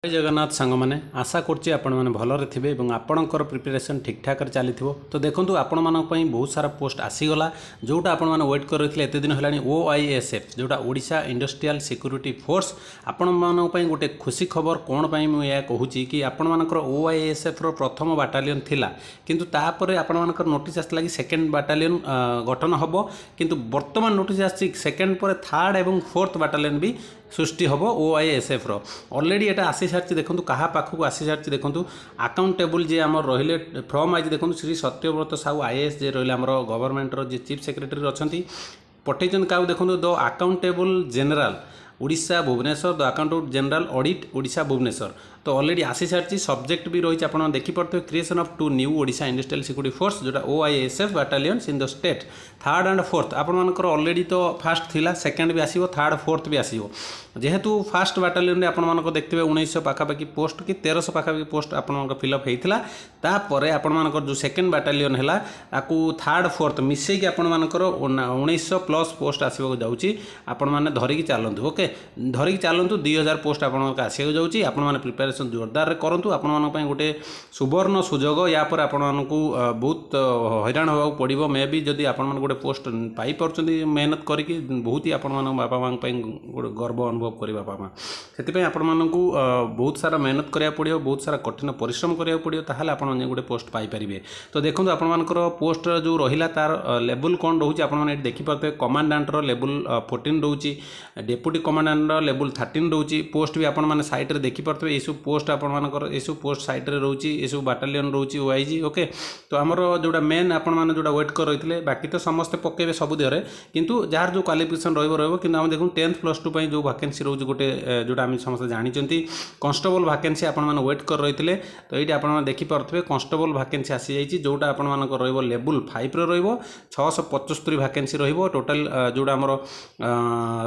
जय जगन्नाथ सांग मैंने आशा करने भलरे थे आपणकर प्रिपेरेसन ठीक ठाक चली तो देखो आपण मानी बहुत सारा पोस्ट आसीगला जोटा आपण मैंने वेट कर रही एत दिन है OISF जोटा ओडिशा इंडस्ट्रियल सिक्यूरिटी फोर्स आपण मानी गोटे खुशी खबर कौन मुझे कहूँ कि आपण मानकर OISF प्रथम बाटालियन थिला किंतु तापर आपण मानकर नोटिस आसला कि सेकेंड बाटालियन गठन हम किंतु वर्तमान नोटिस आसी सेकेंड पर थर्ड एवं फोर्थ बाटालियन भी सृष्टि हम OISF ऑलरेडी एटा आसी सारी देखो क्या पाखक आसी सारी देखो अकाउंटेबल जी आम रही फ्रम आज देखो श्री सत्यव्रत साहू IAS जे रही आम गवर्नमेंट जी चीफ सेक्रेटरी अच्छा पठे क्या देखो the accountable general Odisha Bhubaneswar the accountant general audit Odisha Bhubaneswar तो ऑलरेडी आसी सारी सब्जेक्ट भी रही आप देखिपे creation of 2 new Odisha industrial security force जोटा OISF battalions in the state third and fourth आपर ऑलरेडी तो फास्ट थिला सेकेंड भी आसो थर्ड फोर्थ भी आसो जेहेतु फास्ट बाटालियन आपर देखते 1900 पाखापाखि पोस्ट कि 1300 पाखापाखि पोस्ट आप फिलअप होता तापर आपर जो सेकेंड बाटालियन है आपको थर्ड फोर्थ मिसेक आपर 1900 प्लस पोस्ट आसवाक जाऊँगी आपण मैंने धरिकी चलतु ओके धरिकी चलतु 2000 पोस्ट आसवाक जाऊँगी आपने प्रिपेरेसन जोरदार करूँ आपण गोटे सुवर्ण सुजोग या पर आपण बहुत हैरान होगा पड़ो मे भी जदि आपण गोटे पोस्ट पाई मेहनत करके बहुत ही आपण बापा माँ गोटे गर्व अनुभव कर बापा माँ से आपण मानक बहुत सारा मेहनत करा पड़ो बहुत सारा कठिन परिश्रम करा पड़ो ताहले आपण गोटे पोस्ट पाइपर तो देखो आपर पोस्ट जो रहा तार लेवल कौन रोचे आपने देखिपे कमांडांटर लेवल 14 रोचे डेप्यूटी कमांडांटर लेवल 13 रोचे पोस्ट भी आपने साइट देखिपे यू पोस्ट आपर यू पोस्ट साइट्रे रोचे यू बाटालियन रोचे OIG ओके तो आमर जोटा मेन आपण जोटा वेट कर रही बाकी तो समस्ते पकेबे सब देहरे किंतु जार जो क्वालिफिकेशन रही कि आम देखो 10th + 2 जो वैकेंसी रोज गोटे जोटा आम समस्त जानते कॉन्स्टेबल वैकेंसी आपण वेट कर रही तो ये आप देखिपे कॉन्स्टेबल वैकेंसी आसी जाइए जोटा आपण लेवल 5 रे 675 वैकेंसी टोटाल जोटा आमर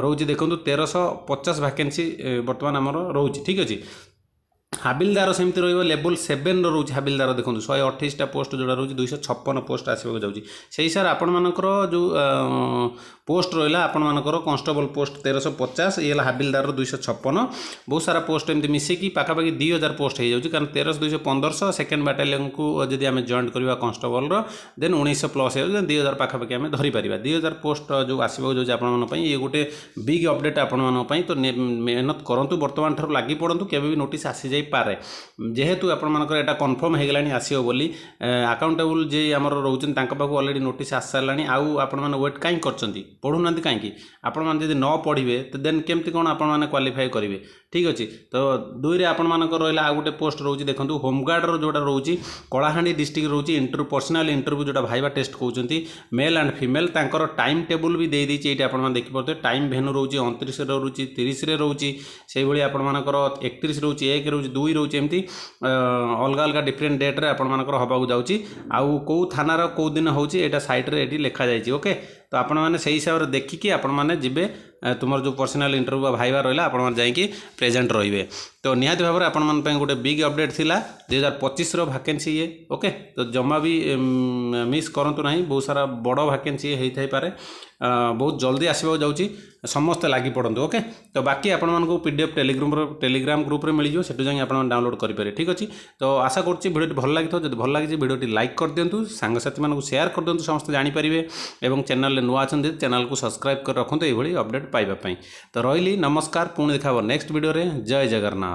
रोचे देखो 1350 वैकेंसी बर्तमान आमर रोचे ठीक अच्छे हाबिलदार सेमती लेवल 7 रोचे हाबिलदार देखो 128टा पोस्ट जोड़ा रोचे 256 पोस्ट आसवाक जाऊँगी से हिसाब से जो पोस्ट रहा आपर कॉन्स्टेबल पोस्ट 1350 ये हाबिलदार 256 बहुत सारा पोस्ट एमती मिसेकी पाखापाखि 2000 पोस्ट हो जाऊँगी कारण 1300 200 1500 सेकेंड बाटालियन को जब आम जॉइन करवा कॉन्स्टेबल देन 1900 प्लस हो 2000 पाखापाखि आम धरीपर 2000 पोस्ट जो आसवाक जाऊँगी आपण ये गोटे बिग अपडेट आपण तो मेहनत करूँ बर्तमान ठार लगी पड़ू केवे भी नोटिस आसी जाए पारे जेहेतु आपर एटा कन्फर्म हो गलानी आसो बोली अकाउंटेबल जे आमर रोचन पाखु ऑलरेडी नोटिस आसी सारानी आउ आपण मैंने वेट कहीं कर पढ़ुना कहीं आपण मैंने न पढ़े तो देन केमती कौन आपण मैंने क्वालिफाई करेंगे ठीक अच्छे तो दुई रे आपण मानक रहा आ गोटे पोस्ट रोचे देखो होमगार्ड जोटा रोचे कलाहांडी डिस्ट्रिक्ट रोचे इंटरव्यू पर्सनाल इंटरव्यू जोटा भाइबा टेस्ट कहते मेल एंड फीमेल तांकर टाइम टेबुल भी दे देती ये आप देखिपे टाइम भेन्यू रोचे 29 रोचे 30 रोचे से भाई आपर 31 रोचे 1 रोचे 2 रोचे एमती अलग अलग डिफरेन्ट डेट्रे आपर हवाक जाऊँगी आउ कौ थानार कौ दिन होटा सैट्रे ये लिखा जाए ओके तो आपण मैंने से हिसाब से देखिकी आपण मैंने जीवे तुम जो पर्सनाल इंटरव्यू भाइबा रहा आप जाकि प्रेजेंट रे तो निहाती भाव में आपण गोटे बिग अपडेट थिला 2025 वैकेंसी ये ओके तो जमा भी मिस करूँ ना बहुत सारा बड़ वैकेंसी होता है पारे बहुत जल्दी आसवाक जाऊँगी समस्ते लगी पड़ू ओके तो बाकी आपण मानक PDF टेलीग्राम ग्रुप मिल जाए सेठू जाए आप डाउनलोड करेंगे ठीक अच्छे तो आशा करुँची भिडियो भल लगी जब भल लगी भिडियो लाइक कर दिंतु सांगसाथी मानक शेयर कर दिंतु समस्त जानीपारे और चैनल नुआ अच्छा चैनल को सब्सक्राइब कर रखते ये अपडेट पाइबापी तो रही नमस्कार पुणी देखा नेक्स्ट वीडियो जय जगन्नाथ।